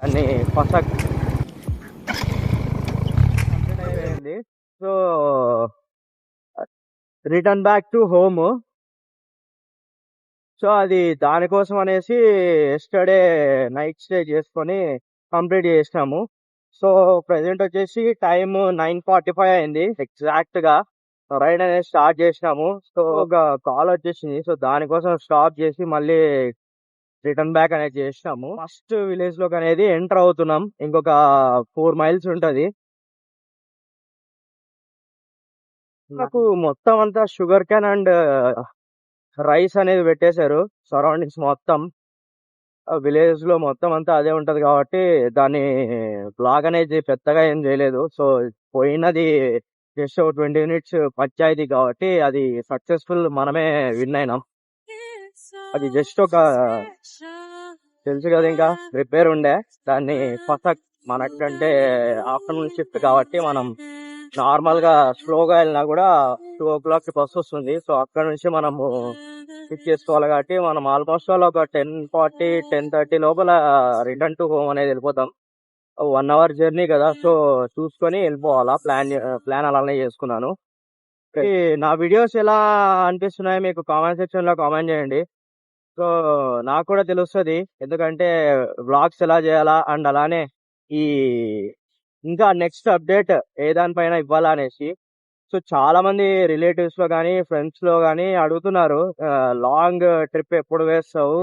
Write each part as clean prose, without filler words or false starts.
దాన్ని పసక్ కంప్లీట్ అయిపోయింది. So return back to home. So అది దానికోసం అనేసి ఎస్టర్డే నైట్ స్టే చేసుకొని కంప్లీట్ చేసినాము. సో ప్రెసెంట్ వచ్చేసి టైం 9:45 అయింది ఎగ్జాక్ట్ గా. రైడ్ అనేది స్టార్ట్ చేసినాము. సో ఒక కాల్ వచ్చేసింది. సో దానికోసం స్టాప్ చేసి మళ్ళీ రిటర్న్ బ్యాక్ అనేది చేసినాము. ఫస్ట్ విలేజ్ లోకి అనేది ఎంటర్ అవుతున్నాం. ఇంకొక 4 miles ఉంటది. నాకు మొత్తం అంతా షుగర్ క్యాన్ అండ్ రైస్ అనేది పెట్టేశారు. సరౌండింగ్స్ మొత్తం విలేజ్ లో మొత్తం అంతా అదే ఉంటది కాబట్టి దాన్ని బ్లాగ్ అనేది పెద్దగా ఏం చేయలేదు. సో పోయినది జస్ట్ ఒక 20 minutes పంచాయతీ కాబట్టి అది సక్సెస్ఫుల్, మనమే విన్ అయినాం. అది జస్ట్ ఒక తెలుసు కదా, ఇంకా రిపేర్ ఉండే దాన్ని ఫస్ట్ మనకంటే ఆఫ్టర్నూన్ షిఫ్ట్ కాబట్టి మనం నార్మల్ గా స్లోగా వెళ్ళినా కూడా 2 o'clock బస్ వస్తుంది. సో అక్కడ నుంచి మనము పిక్ చేసుకోవాలి కాబట్టి మనం ఆల్మోస్ట్ ఆల్ ఒక 10:40 10:30 లోపల రిటర్న్ టు హోమ్ అనేది వెళ్ళిపోతాం. 1 hour జర్నీ కదా, సో చూసుకొని వెళ్ళిపోవాలా. ప్లాన్ అలానే చేసుకున్నాను. ఈ నా వీడియోస్ ఎలా అనిపిస్తున్నాయో మీకు కామెంట్ సెక్షన్ లో కామెంట్ చేయండి. సో నాకు కూడా తెలుస్తుంది, ఎందుకంటే వ్లాగ్స్ ఎలా చేయాలా అండ్ అలానే ఈ ఇంకా నెక్స్ట్ అప్డేట్ ఏ దానిపైన ఇవ్వాలా అనేసి. సో చాలా మంది రిలేటివ్స్ లో కానీ ఫ్రెండ్స్ లో కానీ అడుగుతున్నారు, లాంగ్ ట్రిప్ ఎప్పుడు వేస్తావు,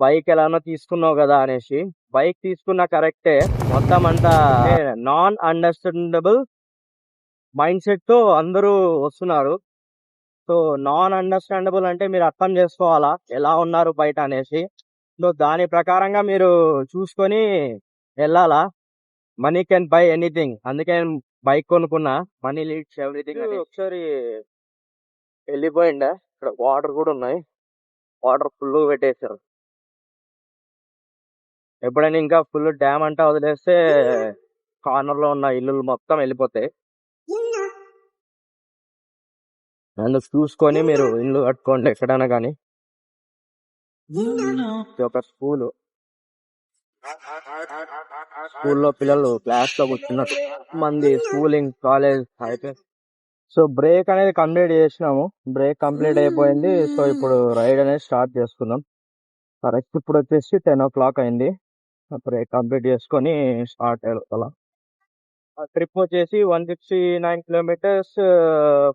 బైక్ ఎలానో తీసుకున్నావు కదా అనేసి. బైక్ తీసుకున్నా కరెక్టే, మొత్తం అంతా నాన్ అండర్స్టాండబుల్ మైండ్ సెట్ తో అందరూ వస్తున్నారు. సో నాన్ అండర్స్టాండబుల్ అంటే మీరు అర్థం చేసుకోవాలా ఎలా ఉన్నారు బయట అనేసి. సో దాని ప్రకారంగా మీరు చూసుకొని వెళ్ళాలా. మనీ కెన్ బై ఎనీథింగ్, అందుకే నేను బైక్ కొనుక్కున్నా. Money leads everything. ఒకసారి వెళ్ళిపోయిండే, ఇక్కడ వాటర్ కూడా ఉన్నాయి. వాటర్ ఫుల్ పెట్టేశారు. ఎప్పుడైనా ఇంకా ఫుల్ డ్యామ్ అంటా వదిలేస్తే కార్నర్ లో ఉన్న ఇల్లులు మొత్తం వెళ్ళిపోతాయి. అందుకు చూసుకొని మీరు ఇల్లు కట్టుకోండి ఎక్కడైనా కానీ. ఇది ఒక స్కూల్లో పిల్లలు క్లాస్ లో కూర్చున్నారు. మంది స్కూలింగ్ కాలేజ్ అయిపోయింది. సో బ్రేక్ అనేది కంప్లీట్ చేసినాము. బ్రేక్ కంప్లీట్ అయిపోయింది. సో ఇప్పుడు రైడ్ అనేది స్టార్ట్ చేసుకుందాం. కరెక్ట్ ఇప్పుడు వచ్చేసి 10 o'clock అయింది. బ్రేక్ కంప్లీట్ చేసుకొని స్టార్ట్ అయ్యాల. ట్రిప్ వచ్చేసి 169 kilometers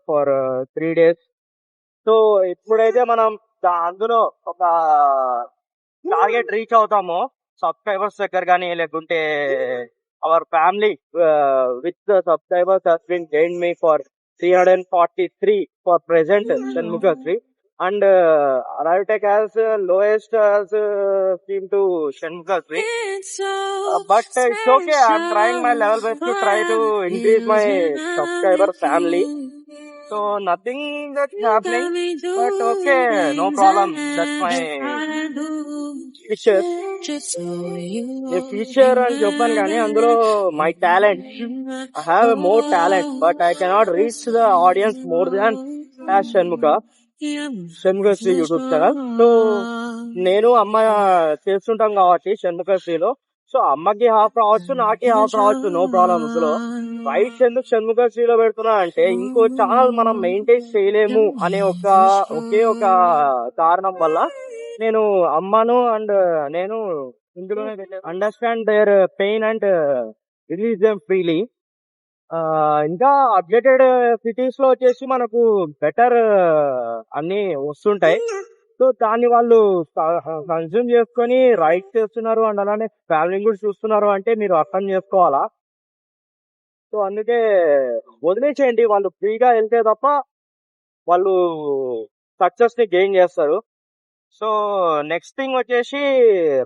ఫర్ 3 days. సో ఇప్పుడైతే మనం అందులో ఒక టార్గెట్ రీచ్ అవుతాము. సబ్స్క్రైబర్స్ దగ్గర కానీ లేకుంటే our family with subscribers has been gained me for 343 for present Shanmugha and Arrivetech has lowest as seem to Shanmugha. But it's okay, I'm trying my level best to try to increase my subscriber family. So nothing that's happening, but okay, no problem. That's my future. The future అని చెప్పాను కానీ అందులో my talent. I have more talent, but I cannot reach the audience more than as Shanmugha YouTube channel. So నేను అమ్మ చేస్తుంటాం కాబట్టి షణ్ముఖశ్రీలో. So అమ్మకి half రావచ్చు, నాకే హాఫ్ రావచ్చు, నో ప్రాబ్లం. అందులో రైట్స్ ఎందుకు షణ్ముఖశ్రీలో పెడుతున్నా అంటే ఇంకో ఛానల్ మనం మెయింటైన్ చేయలేము అనే ఒకే ఒక కారణం వల్ల నేను అమ్మను అండ్ నేను ఇందులోనే understand their pain and release them freely. ఇంకా అప్డేటెడ్ సిటీస్ లో వచ్చేసి మనకు బెటర్ అన్ని వస్తుంటాయి. సో దాన్ని వాళ్ళు కన్జ్యూమ్ చేసుకొని రైడ్ చేస్తున్నారు అండ్ అలానే ట్రావెలింగ్ కూడా చూస్తున్నారు అంటే మీరు అర్థం చేసుకోవాలా. సో అందుకే వదిలేసేయండి, వాళ్ళు ఫ్రీగా వెళ్తే తప్ప వాళ్ళు సక్సెస్ ని గెయిన్ చేస్తారు. సో నెక్స్ట్ థింగ్ వచ్చేసి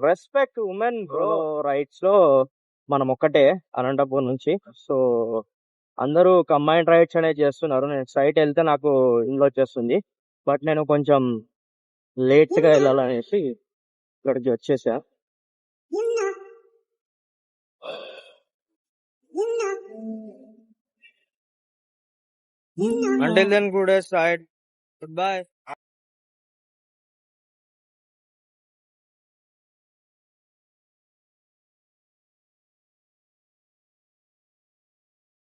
రెస్పెక్ట్ ఉమెన్ బ్రో. రైట్స్ లో మనం ఒక్కటే అనంతపూర్ నుంచి. సో అందరూ కంబైన్డ్ రైడ్స్ అనేది చేస్తున్నారు. నేను సైట్ వెళ్తే నాకు ఇంట్లో వచ్చేస్తుంది, బట్ నేను కొంచెం లేట్ గా వెళ్ళాలనేసి ఇక్కడికి వచ్చేసా. Until then, good ride. Goodbye.